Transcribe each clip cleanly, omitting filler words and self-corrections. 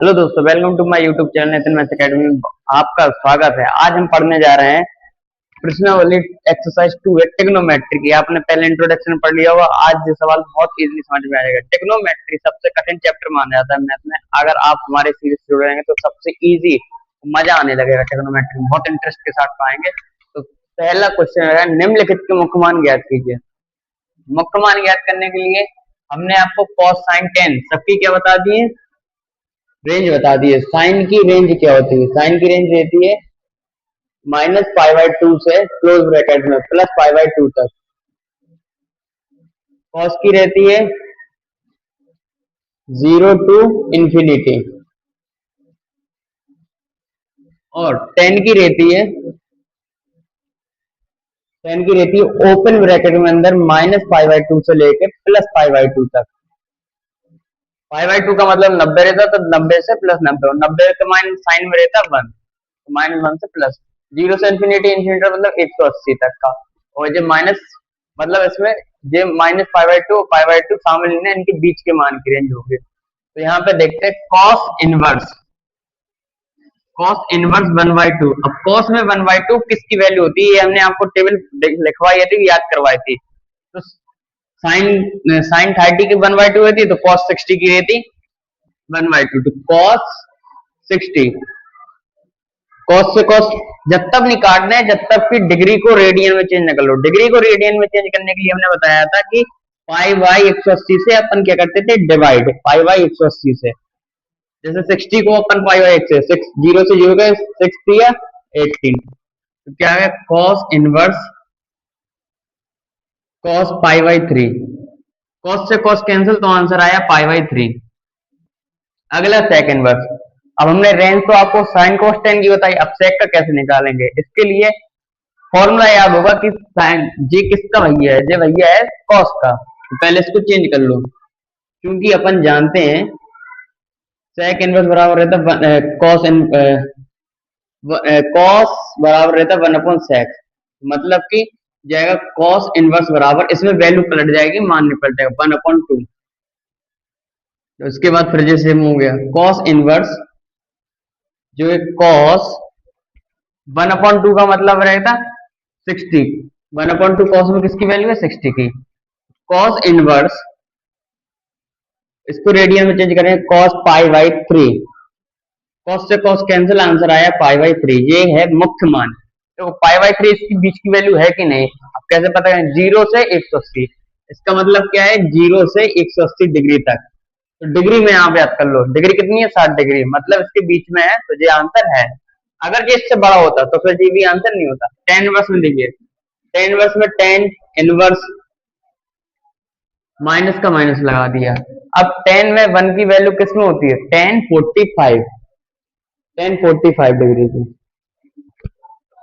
Hello दोस्तों, welcome to my YouTube channel Nitin maths academy में आपका स्वागत है। आज हम पढ़ने जा रहे हैं प्रश्नावली एक्सरसाइज 2 है ट्रिग्नोमेट्री की। आपने पहले इंट्रोडक्शन पढ़ लिया होगा। आज ये सवाल बहुत इजीली समझ में आएगा। ट्रिग्नोमेट्री सबसे कठिन चैप्टर माना जाता है मैथ में। अगर आप हमारे सीरीज से जुड़े रहेंगे तो सबसे इजी मजा आने लगेगा। ट्रिग्नोमेट्री बहुत इंटरेस्ट के साथ पाएंगे। तो पहला क्वेश्चन है, निम्नलिखित के मुख्य मान ज्ञात कीजिए। मुख्य मान ज्ञात करने के लिए हमने आपको cos sin tan सबकी क्या बता दिए, रेंज बता दी है। साइन की रेंज क्या होती है? साइन की रेंज रहती है -π/2 से क्लोज ब्रैकेट में +π/2 तक। कॉस की रहती है 0 टू इंफिनिटी और टेन की रहती है ओपन ब्रैकेट में अंदर -π/2 से लेके +π/2 तक। π/2 का मतलब 90 रहता, तो 90 से +90 और 90 का मान साइन में रहता 1, तो -1 से प्लस। 0 से इंफिनिटी, इंफिनिटी मतलब 180 तक का। और जो माइनस मतलब इसमें जो -π/2 π/2 शामिल है, इनके बीच के मान की रेंज होगी। तो यहाँ पे देखते हैं cos इनवर्स 1/2। अब cos में 1/2 किसकी वैल्यू होती है? ये हमने आपको टेबल लिखवाई थी, याद करवाई थी। तो साइन 30 की 1/2 रहती, तो cos 60 की रहती 1/2। तो cos 60, cos से cos जब तक नहीं काटना है जब तक कि डिग्री को रेडियन में चेंज न कर लो। डिग्री को रेडियन में चेंज करने के लिए हमने बताया था कि π/180 से अपन क्या करते थे, डिवाइड π/180 से। जैसे 60 को अपन π/1 से 0 से 0 गए 6 या 18, तो क्या है cos इनवर्स cos π/3। cos से cos कैंसिल, तो आंसर आया π/3। अगला सेक इनवर्स। अब हमने रेंज तो आपको साइन cos tan की बताई, अब सेक का कैसे निकालेंगे? इसके लिए फॉर्मूला याद होगा कि साइन जी किसका भैया है, जे भैया है cos का। तो पहले इसको चेंज कर लो, क्योंकि अपन जानते हैं सेक इनवर्स बराबर रहता है cos बराबर रहता है 1/sec। मतलब कि जाएगा cos इनवर्स बराबर, इसमें वैल्यू पलट जाएगी, मान नहीं पलटेगा, 1/2। तो इसके बाद फिर जैसे हो गया cos इनवर्स, जो है cos 1/2 का मतलब रहेगा 60। 1/2 cos में किसकी वैल्यू है? 60 की। cos इनवर्स, इसको रेडियन में चेंज करेंगे cos π/3। cos से cos कैंसिल, आंसर आया π/3। ये है मुख्य मान। तो π/3 इसकी बीच की वैल्यू है कि नहीं? अब कैसे पता करें? 0 से 180, इसका मतलब क्या है 0 से 180 डिग्री तक। तो डिग्री में आप याद कर लो, डिग्री कितनी है 60 डिग्री, मतलब इसके बीच में है, तो ये आंसर है। अगर ये इससे बड़ा होता तो फिर ये भी आंसर नहीं होता। टेन इनवर्स में देखिए, टेन इनवर्स में टेन इनवर्स माइनस का माइनस लगा दिया। अब टेन में 1 की वैल्यू किस में होती है? टेन 45 डिग्री की।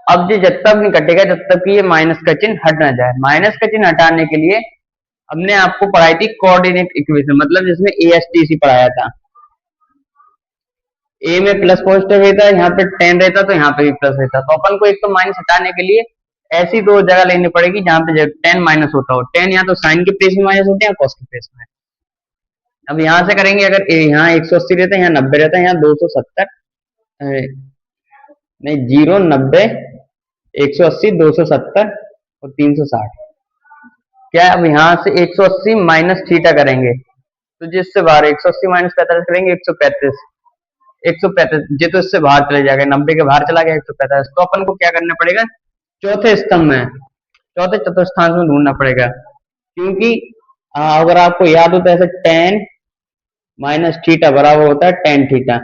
अब ये जब तक नहीं कटेगा जब तक कि ये माइनस का चिन्ह हट ना जाए। माइनस का चिन्ह हटाने के लिए हमने आपको पढ़ाई थी कोऑर्डिनेट इक्वेशन, मतलब जिसमें ASTC पढ़ाया था। ए में प्लस पॉजिटिव रहता है, यहाँ पे टेन रहता तो यहाँ पे भी प्लस रहता। तो अपन को एक तो माइनस हटाने के लिए ऐसी दो जगह लेनी पड़ेगी जहाँ पे टेन माइनस होता हो। टेन या तो साइन के प्लेस में माइनस होते हैं या कॉस के प्लेस में। अब यहाँ से करेंगे, अगर यहाँ 180 रहता है, यहाँ 90 रहता है, यहाँ 270 नहीं 0 90 180 270 और 360। क्या अब यहाँ से 180 माइनस थीटा करेंगे तो जिससे बाहर 180 माइनस 45 करेंगे 135। 135 ये तो इससे बाहर चले जाएगा, 90 के बाहर चला गया 145। तो अपन को क्या करना पड़ेगा? चौथे स्तंभ में, चौथे चतुर्थांश में ढूंढना पड़ेगा। क्योंकि अगर आपको याद हो तो ऐसे टेन माइनस थीटा बराबर होता है टेन थीटा।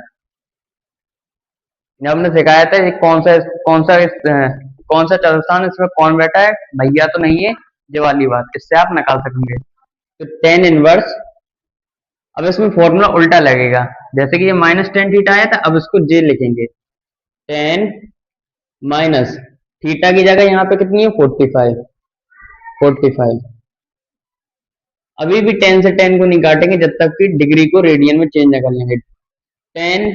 जब हमने सिखाया था कौन सा चतुर्थांश इसमें कौन बैठा है, भैया तो नहीं है, ये वाली बात इससे आप निकाल सकेंगे। तो टेन इनवर्स, अब इसमें फॉर्मूला उल्टा लगेगा। जैसे कि ये माइनस टेन थीटा आया था, अब इसको जे लिखेंगे, टेन माइनस थीटा की जगह यहाँ पे कितनी है 45। अभी भी टेन से टेन को नहीं काटेंगे जब तक कि डिग्री को रेडियन में चेंज न कर लेंगे। टेन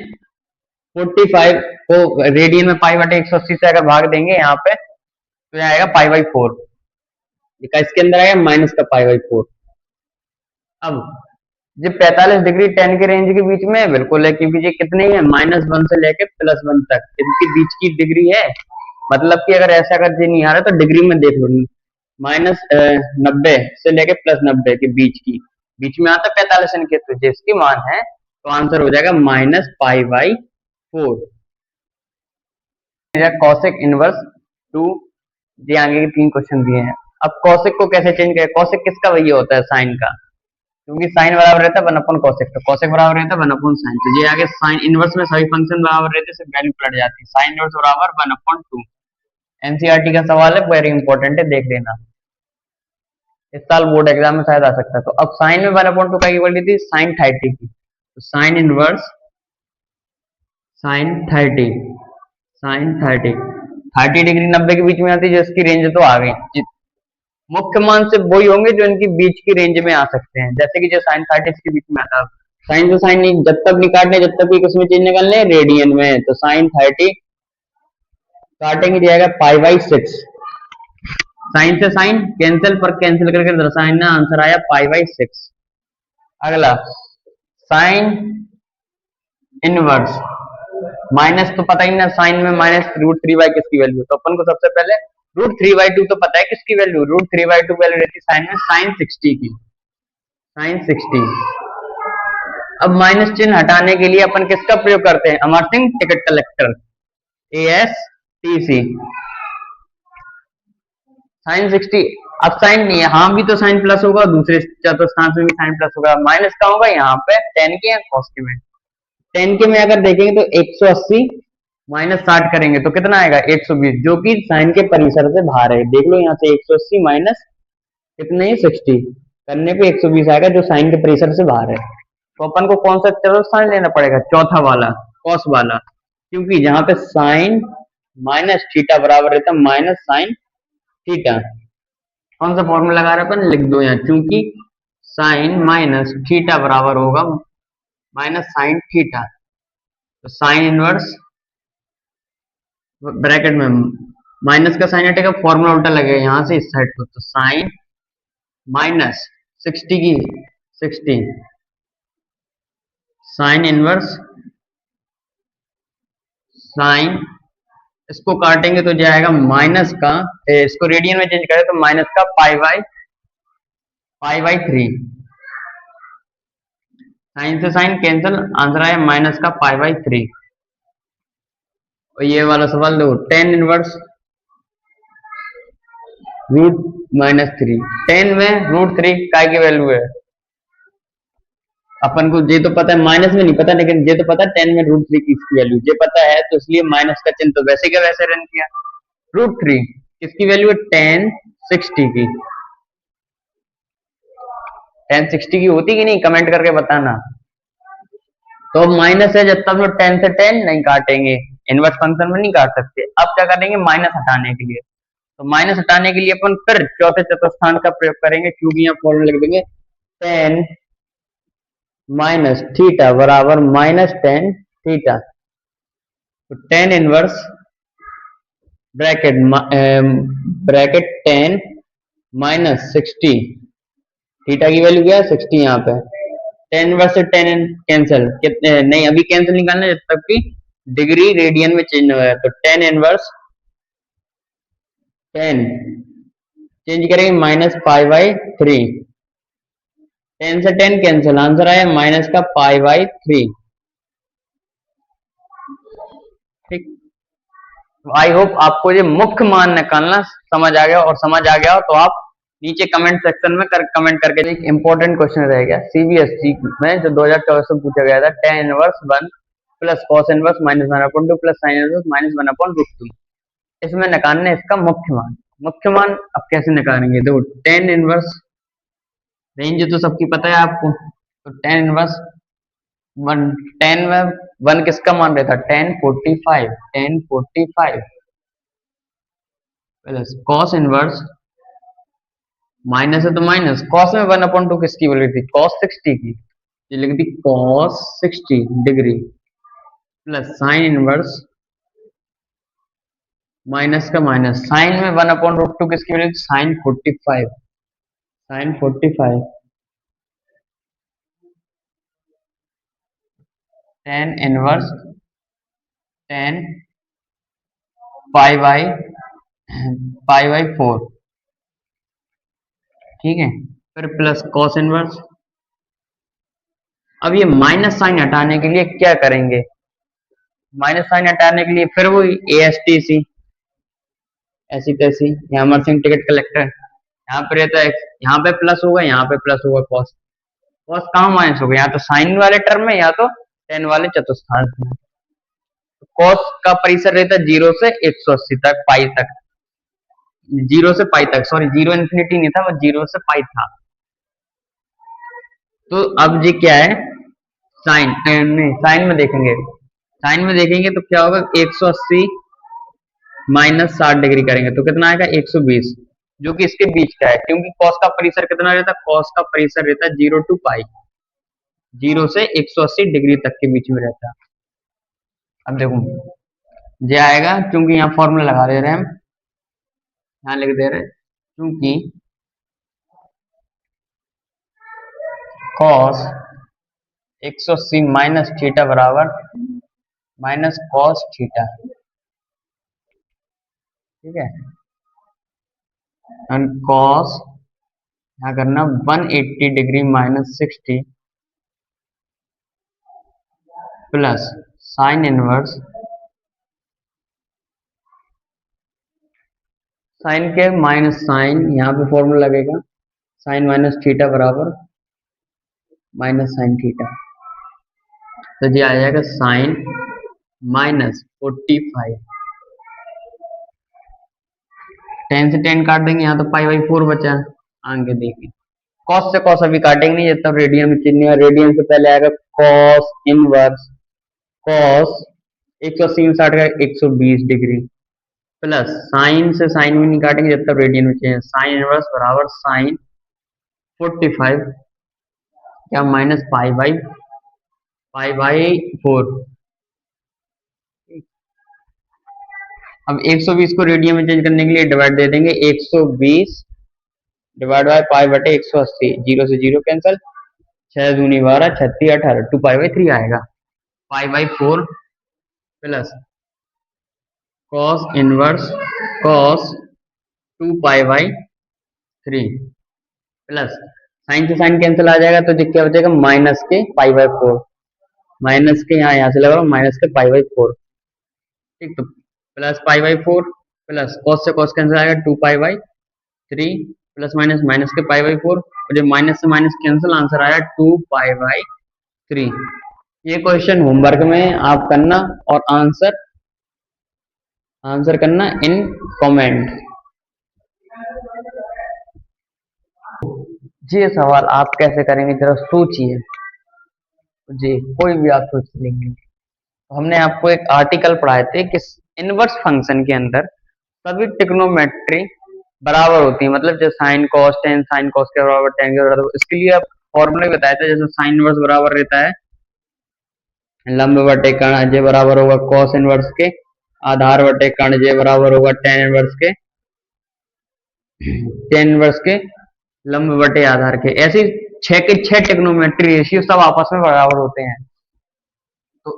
45 को रेडियन में π/180 से अगर भाग देंगे यहाँ पे तो आएगा π/4। इसके अंदर आएगा माइनस का π/4। अब जी 45 डिग्री 10 के रेंज के बीच में बिल्कुल है, क्योंकि ये कितने है -1 से लेके +1 तक इनके बीच की डिग्री है। मतलब कि अगर ऐसा अगर ये नहीं आ रहा तो डिग्री में देख लो, -90 से लेके +90 के बीच में आता है 45 इनके, तो जिसकी मान है तो आंसर हो जाएगा -π/4। कॉसेक इनवर्स 2, ये आगे के 3 क्वेश्चन दिए हैं। अब कॉसेक को कैसे चेंज करें, कॉसेक किसका वही होता है, साइन का, क्योंकि साइन बराबर रहता है 1/cosec, तो cosec बराबर रहता है 1/sin, तो ये आगे साइन इनवर्स में सभी फंक्शन बराबर रहते हैं, सिर्फ वैल्यू पलट जाती है। साइन इनवर्स बराबर 1/2। एनसीईआरटी का सवाल है, वेरी इंपॉर्टेंट है, देख लेना, इस साल बोर्ड एग्जाम में शायद आ सकता है। तो अब साइन में 1/2 का इक्वल थी साइन 30 की, तो साइन इनवर्स साइन 30 30 डिग्री 90 के बीच में आती है, जो इसकी रेंज तो आ गई। मुख्य मान से वही होंगे जो इनकी बीच की रेंज में आ सकते हैं, जैसे कि जो साइन 30 के बीच में आता है। साइन से साइन नहीं, जब तक नहीं काटने, जब तक उसमें चेंज निकालने रेडियन में, तो साइन 30 काटेंगे जाएगा π/6। साइन से साइन कैंसिल, पर कैंसिल करके दर्शाना, आंसर आया π/6। अगला साइन इनवर्स माइनस, तो पता ही ना, साइन में -√3/, किसकी वैल्यू, तो अपन को सबसे पहले √3/2 तो पता है किसकी वैल्यू, √3/2 वैल्यू रहती है साइन में साइन 60 की, साइन 60। अब माइनस चिन्ह हटाने के लिए अपन किसका प्रयोग करते हैं, Amar Singh ticket collector, ASTC, sine 60। अब साइन नहीं है, यहाँ भी तो साइन प्लस होगा, दूसरे चतुर्थांश में भी साइन प्लस होगा, माइनस का होगा यहाँ पे टेन के या कॉस के में। 10 के में अगर देखेंगे तो 180 -60 करेंगे तो कितना आएगा 120, जो कि साइन के परिसर से बाहर है। देख लो यहाँ से 180 माइनस कितने 60 करने पे 120 आएगा, जो साइन के परिसर से बाहर है। तो अपन को कौन सा चतुर्थांश लेना पड़ेगा, चौथा वाला, कॉस वाला, क्योंकि जहां पे साइन माइनस थीटा बराबर रहता है माइनस साइन थीटा। कौन सा फॉर्मूला लगा रहे अपन, लिख दो यहाँ, क्योंकि साइन माइनस थीटा बराबर होगा माइनस साइन थीटा, तो साइन इनवर्स ब्रैकेट में माइनस का साइन हटेगा, फॉर्मूला उल्टा लगेगा यहाँ से इस साइड को, तो साइन -60 की 60 साइन इनवर्स साइन, इसको काटेंगे तो जाएगा माइनस का, इसको रेडियन में चेंज करें तो माइनस का π/3, साइन से साइन कैंसिल, आंसर आया माइनस का π/3। और ये वाला सवाल देखो, टेन इनवर्स √-3, 10 में √3 काय की वैल्यू है, अपन को ये तो पता है, माइनस में नहीं पता, लेकिन ये तो पता है 10 में √3 की इसकी वैल्यू ये पता है, तो इसलिए माइनस का चिन्ह तो वैसे का वैसे रन किया। √3 किसकी वैल्यू है, 1060 की, 1060 की होती कि नहीं, कमेंट करके बताना। तो माइनस है, जब तक 10 से 10 नहीं काटेंगे, इनवर्स फंक्शन में नहीं काट सकते। अब क्या करेंगे, माइनस हटाने के लिए, तो माइनस हटाने के लिए अपन फिर चौथे चतुर्थांश का प्रयोग करेंगे, क्योंकि यहाँ फॉर्मूला लिख देंगे 10 माइनस थीटा बराबर -10 थीटा, तो 10 इनवर्स ब्रैकेट 10 -60, थीटा की वैल्यू क्या है 60, यहाँ पे 10 इनवर्स से 10 कैंसिल, कितने नहीं, अभी कैंसिल निकालना जब तक कि डिग्री रेडियन में चेंज हो, तो 10 इनवर्स 10 चेंज करेंगे -π/3, 10 से 10 कैंसिल, आंसर आया माइनस का π/3। ठीक, आई होप आपको ये मुख्य मान निकालना समझ आ गया, और समझ आ गया हो तो आप नीचे कमेंट सेक्शन में कमेंट करके, एक इंपॉर्टेंट क्वेश्चन रहेगा सीबीएसई में जो 2024 में पूछा गया था, tan inverse 1 plus cos inverse -1/2 plus sin inverse -1/√2, इसमें निकालने इसका मुख्य मान। मुख्य मान अब कैसे निकालेंगे, देखो tan इनवर्स रेंज तो सबकी पता है आपको, तो tan इनवर्स 1, 10 में 1 किसका मान रहता है, 1045 प्लस cos इनवर्स, माइनस है तो माइनस, cos में 1/2 किसकी वैल्यू थी, cos 60 की, ये लिख दी cos 60 degree, plus sine inverse minus का माइनस, साइन में 1/√2 किसकी वैल्यू थी, sine 45, tan inverse tan pi by 4, ठीक है। फिर प्लस कॉस इनवर्स। अब ये माइनस साइन हटाने के लिए क्या करेंगे? माइनस साइन हटाने के लिए फिर वही ए एस टी सी, ऐसी तैसी, यहाँ मर्सिंग टिकट कलेक्टर, यहाँ पे रहता है, यहाँ पे प्लस होगा, यहाँ पे प्लस होगा, कॉस कॉस कहाँ माइनस होगा? यहाँ तो साइन वाले टर्म में, या तो टेन वाले चतुर्थांश में। कॉस का परिसर रहता है 0 से 180 तक, पाई तक, 0 से पाई तक, सॉरी 0 इन्फिनिटी नहीं था, वो 0 से पाई था। तो अब ये क्या है? साइन नहीं, साइन में देखेंगे तो क्या होगा? 180 माइनस 60 डिग्री करेंगे तो कितना आएगा? 120, जो कि इसके बीच का है, क्योंकि कॉस का परिसर कितना रहता है? कॉस का परिसर रहता है 0 टू पाई, 0 से 180 डिग्री तक के बीच में रहता है। अब देखो ये आएगा, क्योंकि यहाँ फॉर्मूला लगा दे रहे हैं हम, यहाँ लिख दे रहे हैं, क्योंकि कॉस 180 माइनस थीटा बराबर माइनस कॉस थीटा, ठीक है। एंड कॉस यहाँ करना 180 degree minus 60 plus sine inverse, sine के माइनस साइन, यहाँ पे फॉर्मूला लगेगा साइन माइनस थीटा बराबर माइनस साइन थीटा, तो ये आ जाएगा साइन माइनस 45, 10 से 10 काट देंगे, यहाँ तो पाई बाई 4 बचा, आगे देखिए कॉस से कॉस अभी काटेंगे नहीं, जब तक रेडियन में चेंज नहीं, रेडियन से पहले आएगा कॉस इनवर्स कॉस 180 में 60 का 120 डिग्री, प्लस साइन से साइन भी नहीं काटेंगे जब तक रेडियन में चेंज, साइन इनवर्स बराबर साइन 45 क्या माइनस पाई बाई 4। अब 120 को रेडियन में चेंज करने के लिए डिवाइड दे देंगे, 120 डिवाइड बाय पाई बटे 180, 0 से 0 कैंसिल, 6 दूनी 12, 36 18, 2 पाई बाई 3 आएगा, पाई by 4 plus cos inverse cos 2 pi by 3 plus sign से साइन कैंसिल आ जाएगा, तो क्या बचेगा? माइनस के पाई बाई 4, माइनस के यहाँ से लगा माइनस के पाई बाई 4, ठीक। तो plus pi by 4 plus cos से कॉस कैंसिल आएगा 2 pi by 3 plus minus minus के पाई बाई 4, और जो माइनस से माइनस कैंसिल, आंसर आया 2 पाई बाई 3। ये क्वेश्चन होमवर्क में आप करना और आंसर करना इन कमेंट। ये सवाल आप कैसे करेंगे जरा सोचिए जी, कोई भी आप सोच लेंगे। तो हमने आपको एक आर्टिकल पढ़ाए थे कि इनवर्स फंक्शन के अंदर सभी ट्रिग्नोमेट्री बराबर होती है, मतलब जैसे sine cos tan, sine cos के बराबर टेन के बराबर, इसके लिए आप फॉर्मूला बताया था, जैसे साइन इनवर्स बराबर रहता है लंब बटे कर्ण, जे बराबर होगा कॉस इनवर्स के आधार बटे कर्ण, जे बराबर होगा टेन इनवर्स के लंब बटे आधार के। ऐसी 6 के 6 ट्रिग्नोमेट्री रेशियो सब आपस में बराबर होते हैं। तो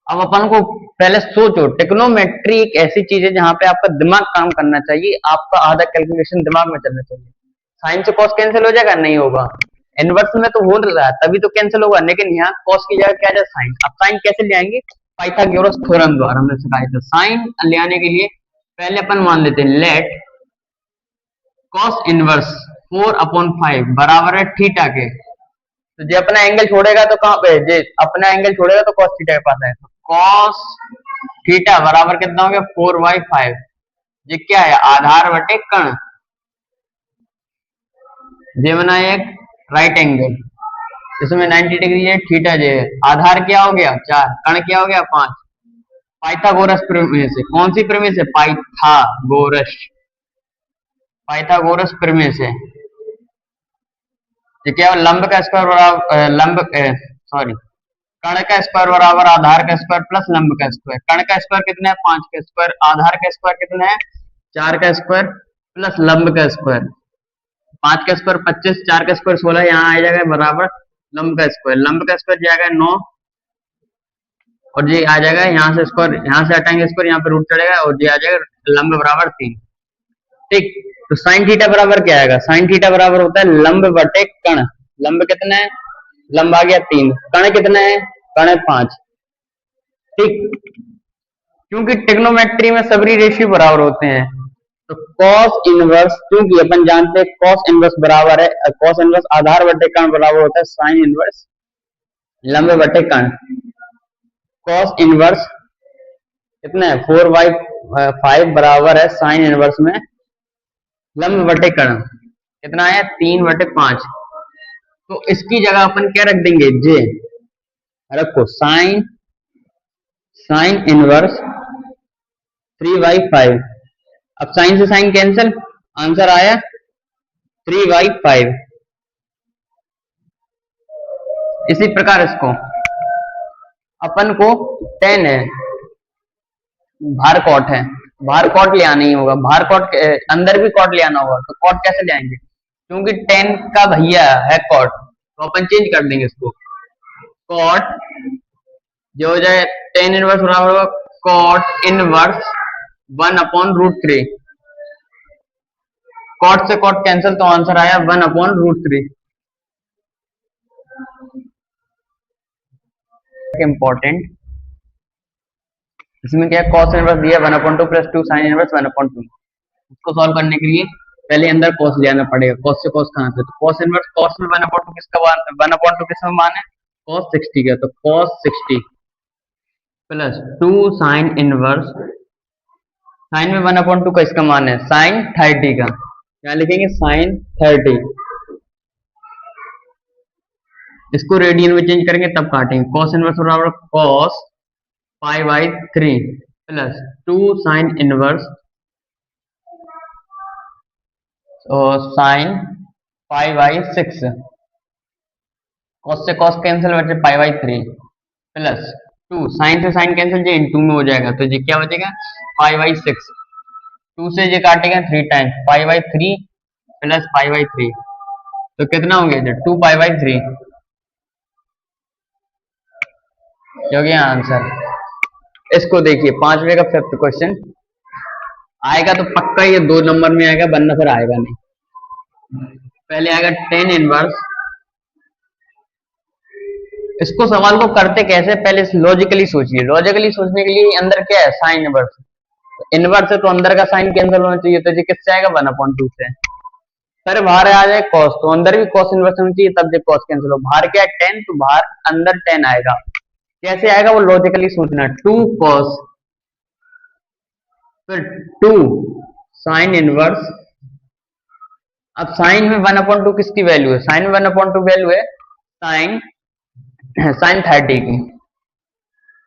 अब अपन को पहले सोचो, ट्रिग्नोमेट्री एक ऐसी चीज है जहां पे आपका दिमाग काम करना चाहिए, आपका आधा कैलकुलेशन दिमाग में चलना चाहिए। साइन से कॉस कैंसिल हो जाएगा? नहीं होगा। इनवर्स में तो हो रहा है तभी तो कैंसिल होगा, लेकिन यहाँ कॉस की जगह क्या है? साइन। अब साइन कैसे ले आएंगे? पाइथागोरस थ्योरम द्वारा हमने सिखाया था। साइन ले आने के लिए पहले अपन मान लेते हैं लेट कॉस इनवर्स 4/5 बराबर है थीटा के, तो जो अपना एंगल छोड़ेगा तो कहां पे? जे अपना एंगल छोड़ेगा तो कॉस थीटा के पास है, तो कॉस थीटा बराबर कितना हो गया? 4/5। ये क्या है? आधार बटे कर्ण, जे बना एक राइट एंगल, इसमें 90 डिग्री है, थीटा जे है, आधार क्या हो गया? 4, कर्ण क्या हो गया? 5। पाइथागोरस प्रमेय से, कौन सी प्रमेय से? पाइथागोरस प्रमेय से। ये क्या? लंब का स्क्वायर बराबर सॉरी कर्ण का स्क्वायर बराबर आधार का स्क्वायर प्लस लंब का स्क्वायर। कर्ण का स्क्वायर कितना है? 5 का स्क्वायर। आधार का स्क्वायर कितना है? 4 का स्क्वायर प्लस लंब का स्क्वायर। 5 का स्क्वायर 25, 4 का स्क्वायर 16, यहाँ आ जाएगा बराबर लंब का स्क्वायर। लंब का स्क्वायर जाएगा 9, और ये आ जाएगा यहाँ से स्क्वायर, यहाँ से हटाएंगे स्क्वायर, यहाँ पे रूट चढ़ेगा और ये आ जाएगा लंब बराबर 3। ठीक, तो साइन थीटा बराबर क्या आएगा? साइन थीटा बराबर होता है लंब बटे कण। लंब कितना है? लंब आ गया 3, कण कितना है? कण है 5। ठीक, क्योंकि ट्रिग्नोमेट्री में सभी रेशियो बराबर होते हैं, तो कॉस इनवर्स, क्योंकि अपन जानते हैं कॉस इनवर्स बराबर है, कॉस इनवर्स आधार बटे कण बराबर होता है साइन इनवर्स लंब बटे कण। कॉस इनवर्स कितना है? 4/5 बराबर है साइन इनवर्स में लंब बटे कण, कितना है? 3/5। तो इसकी जगह अपन क्या रख देंगे? जे रखो, साइन साइन इनवर्स 3/5। अब साइन से साइन कैंसिल, आंसर आया 3/5। इसी प्रकार इसको अपन को 10 है, भार कॉट है, भार कॉट ले आना ही होगा, भार कॉट के अंदर भी कॉट ले आना होगा, तो कॉट कैसे ले आएंगे? क्योंकि 10 का भैया है कॉट, तो अपन चेंज कर देंगे इसको। कॉट जो हो जाए 10 इनवर्स बराबर होगा कॉट इनवर्स 1/√3। कॉट से कॉट कैंसिल, तो आंसर आया 1/√3। इंपॉर्टेंट, इसमें क्या कॉस इनवर्स दिया 1/2 प्लस 2 साइन इनवर्स 1/2। इसको सॉल्व करने के लिए पहले अंदर कॉस ले आना पड़ेगा। कॉस से कॉस कहां से? तो कॉस इनवर्स, कॉस में 1/2 किसका 1/2 किसमें मान है? कॉस 60 का, तो cos 60 plus 2 sine inverse, sine में 1/2 का इसका मान है साइन 30 का, क्या लिखेंगे? साइन 30। इसको रेडियन में चेंज करेंगे तब काटेंगे। कॉस इनवर्स बराबर कॉस π/3 प्लस 2 साइन इनवर्स और साइन π/6। कॉस से कॉस कैंसिल, बचे π/3 प्लस 2 साइन से साइन कैंसिल, जो इनटू में हो जाएगा, तो ये क्या बचेगा? π/6। 2 से ये काटेगा 3 टाइम्स, π/3 प्लस π/3, तो कितना हो गया? 2π/3 हो गया आंसर। इसको देखिए, 5वें का 5th क्वेश्चन आएगा तो पक्का ये 2 नंबर में आएगा, वरना फिर आएगा नहीं। पहले आएगा 10 इनवर्स। इसको सवाल को करते कैसे, पहले लॉजिकली सोचिए। लॉजिकली सोचने के लिए अंदर क्या है? Sine inverse. इनवर्स है तो अंदर का साइन कैंसिल होना चाहिए, तो ये किससे आएगा? 1/2 से। सर बाहर आ जाए कॉस, तो अंदर भी कॉस इनवर्स होना चाहिए, तब जब कॉस कैंसिल हो। बाहर क्या है? 10, तो बाहर अंदर 10 आएगा। कैसे आएगा वो लॉजिकली सोचना। 2 कॉस, फिर 2 साइन इनवर्स। अब साइन में 1/2 किसकी वैल्यू है? साइन में 1/2 वैल्यू है साइन साइन 30 की,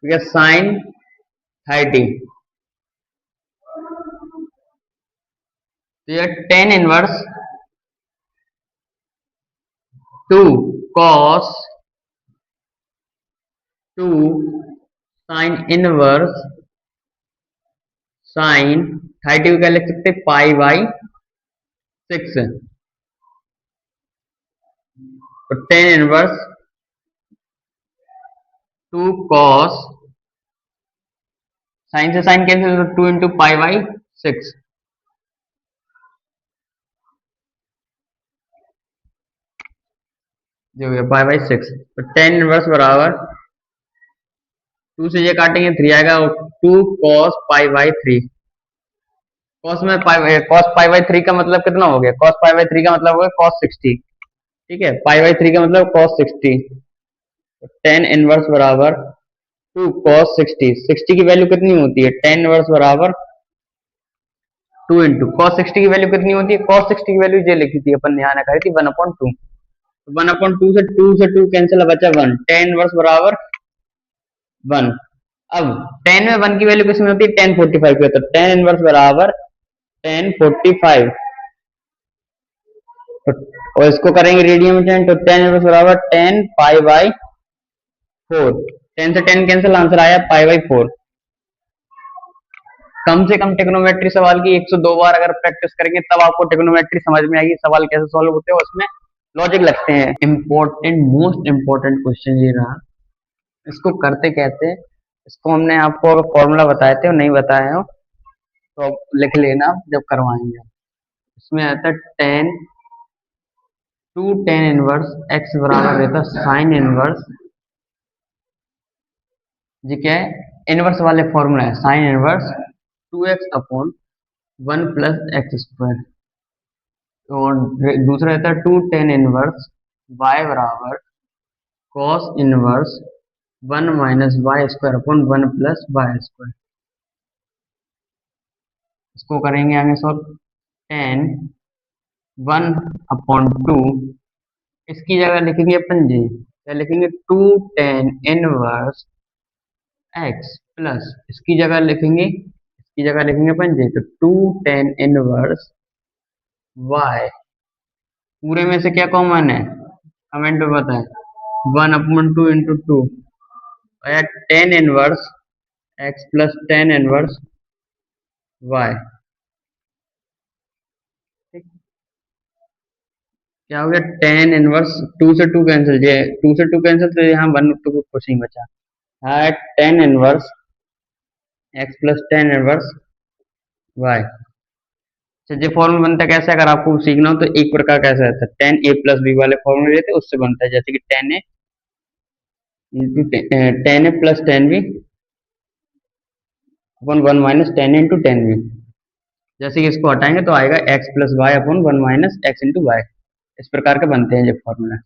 ठीक है, साइन 30। तो ये 10 inverse 2 cos 2 sine inverse sign 30 को क्या लिख सकते? π/6। तो 10 इनवर्स 2 cos, साइन से साइन कैंसिल, तो 2 इंटू π/6, जो है π/6। तो 10 इनवर्स बराबर 2 से ये काटेंगे 3 आएगा, 2 cos π/3। cos में cos π/3 का मतलब कितना हो गया? cos π/3 का मतलब हो गया cos 60, ठीक है, π/3 का मतलब cos 60। 10 इनवर्स बराबर 2 cos 60। 60 की वैल्यू कितनी होती है? 10 इनवर्स बराबर 2 इंटू cos 60 की वैल्यू कितनी होती है? cos 60 की वैल्यू ये लिखी थी अपन, यहाँ रखी थी 1/2। 1/2 से 2 कैंसिल, बचा 1। 10 इनवर्स बराबर 1। अब 10 में 1 की वैल्यू किसमें होती है? 1045 की। तो 10 इनवर्स बराबर 1045। तो और इसको करेंगे रेडियन में चेंज, तो 10 इनवर्स बराबर 10 π/4। 10 से 10 कैंसिल, आंसर आया π/4। कम से कम ट्रिग्नोमेट्री सवाल की 102 बार अगर प्रैक्टिस करेंगे तब आपको ट्रिग्नोमेट्री समझ में आएगी, सवाल कैसे सॉल्व होते हैं, उसमें लॉजिक लगते हैं। इंपॉर्टेंट, मोस्ट इंपॉर्टेंट क्वेश्चन ये रहा। इसको करते कहते इसको हमने आपको अगर फॉर्मूला बताए थे और नहीं बताए हो तो आप लिख लेना जब करवाएंगे। इसमें आता है टेन इनवर्स एक्स बराबर रहता साइन इनवर्स, जी क्या है, इनवर्स वाले फॉर्मूला है sine inverse 2x upon 1 + x²। और दूसरा रहता है 2 tan इनवर्स y बराबर cos inverse 1 - y² upon 1 + y²। इसको करेंगे आगे सॉल्व। tan 1/2, इसकी जगह लिखेंगे अपन जी, क्या लिखेंगे 2 tan इनवर्स x प्लस इसकी जगह लिखेंगे अपन जी, तो 2 tan इनवर्स y। पूरे में से क्या कॉमन है कमेंट में बताएं। 1/2 इंटू 2 या 10 inverse x plus 10 inverse y। क्या हो गया 10 इनवर्स, 2 से 2 कैंसिल, ये 2 से 2 कैंसिल तो यहाँ 1 तो कुछ नहीं बचा। हाँ 10 inverse x plus 10 inverse y। जो फॉर्मूला बनता है कैसे, अगर आपको सीखना हो तो एक प्रकार कैसा रहता है, 10a+b वाले फॉर्मूले रहते हैं, उससे बनता है जैसे कि 10a into 10a plus 10b upon 1 minus 10a into 10b। जैसे कि इसको हटाएंगे तो आएगा x plus Y upon 1 minus X into Y. इस प्रकार के बनते हैं ये फॉर्मूला।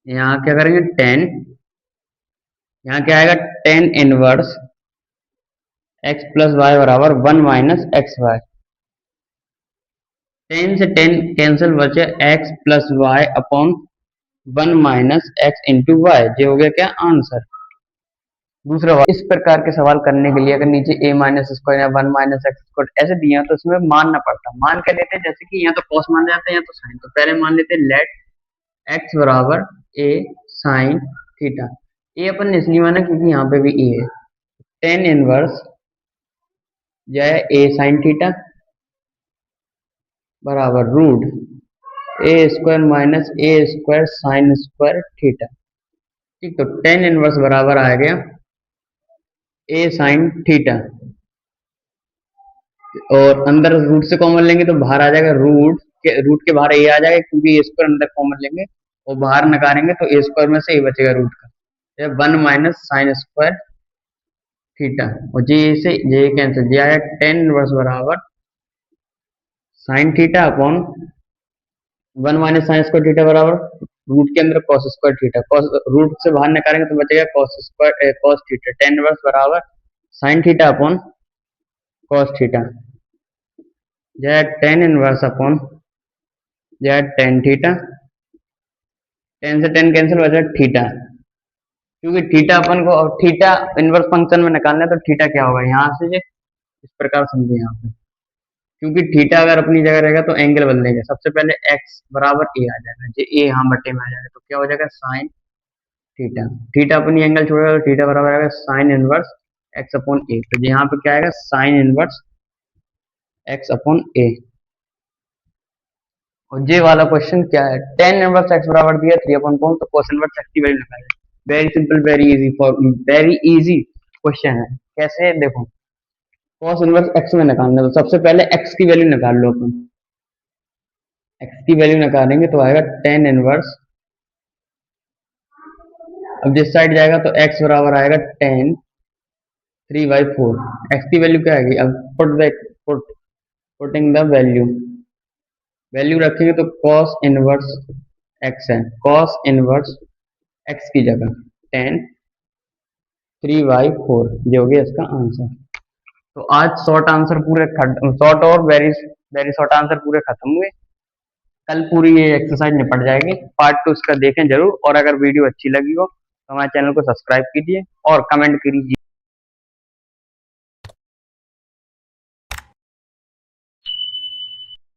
यहाँ क्या करेंगे 10, यहाँ क्या आएगा 10 इनवर्स x प्लस वाई बराबर 1 माइनस एक्स वाई। 10 से 10 कैंसिल, बचे x plus Y upon 1 minus X into Y. ये हो गया क्या आंसर। दूसरा इस प्रकार के सवाल करने के लिए अगर नीचे a-² या 1 - x² ऐसे दिया तो इसमें मानना पड़ता। मान क्या लेते हैं, जैसे कि यहाँ तो cos मान जाते हैं या तो साइन, तो पहले मान लेते हैं लेट x बराबर a साइन थीटा। ए अपन ने इसलिए माना क्योंकि यहाँ पे भी ए है। 10 इनवर्स जो है a साइन थीटा बराबर रूट a² माइनस a² साइन² थीटा। ठीक, तो 10 इनवर्स बराबर आ गया a साइन थीटा, और अंदर रूट से कॉमन लेंगे तो बाहर आ जाएगा रूट के बाहर a आ जाएगा, क्योंकि a² अंदर कॉमन लेंगे और बाहर नकारेंगे तो a² में से a बचेगा रूट का, 1 माइनस साइन² थीटा। और जे से जे कैंसिल, जे आया 10 इनवर्स बराबर साइन थीटा अपॉन 1 माइनस साइन² थीटा बराबर रूट के अंदर cos² थीटा। रूट से बाहर निकालेंगे तो बचेगा cos थीटा। 10 इनवर्स बराबर sine theta upon cos theta, यह 10 इनवर्स अपॉन यह tan थीटा। 10 से 10 कैंसिल, बचा थीटा, क्योंकि थीटा अपन को थीटा इनवर्स फंक्शन में निकालना है तो थीटा क्या होगा यहाँ से इस प्रकार समझे यहाँ पे। क्योंकि थीटा अगर अपनी जगह रहेगा तो एंगल बदलेगा। सबसे पहले x बराबर a आ जाएगा, जो a यहाँ बटे में आ जाएगा तो क्या हो जाएगा साइन थीटा। थीटा अपनी एंगल छोड़ेगा तो थीटा बराबर आएगा sine inverse x upon a। तो यहाँ पे क्या आएगा sine inverse x upon a। और ये वाला क्वेश्चन क्या है, 10 इनवर्स x बराबर दिया 3/4, तो cos इनवर्स x की वैल्यू निकालें। Very simple, very easy question है। कैसे देखो, cos इनवर्स x में निकालना है तो सबसे पहले x की वैल्यू निकाल लो अपन। x की वैल्यू निकालेंगे तो आएगा 10 इनवर्स, अब जिस साइड जाएगा तो x बराबर आएगा 10 3/4। x की वैल्यू क्या आएगी, अब पुटिंग द वैल्यू रखेंगे तो cos इनवर्स x है, cos इनवर्स x की जगह 10 3/4, ये हो गया इसका आंसर। तो आज शॉर्ट और वेरी वेरी शॉर्ट आंसर पूरे खत्म हुए। कल पूरी ये एक्सरसाइज निपट जाएगी। पार्ट 2 इसका देखें जरूर, और अगर वीडियो अच्छी लगी हो तो हमारे चैनल को सब्सक्राइब कीजिए और कमेंट कीजिए।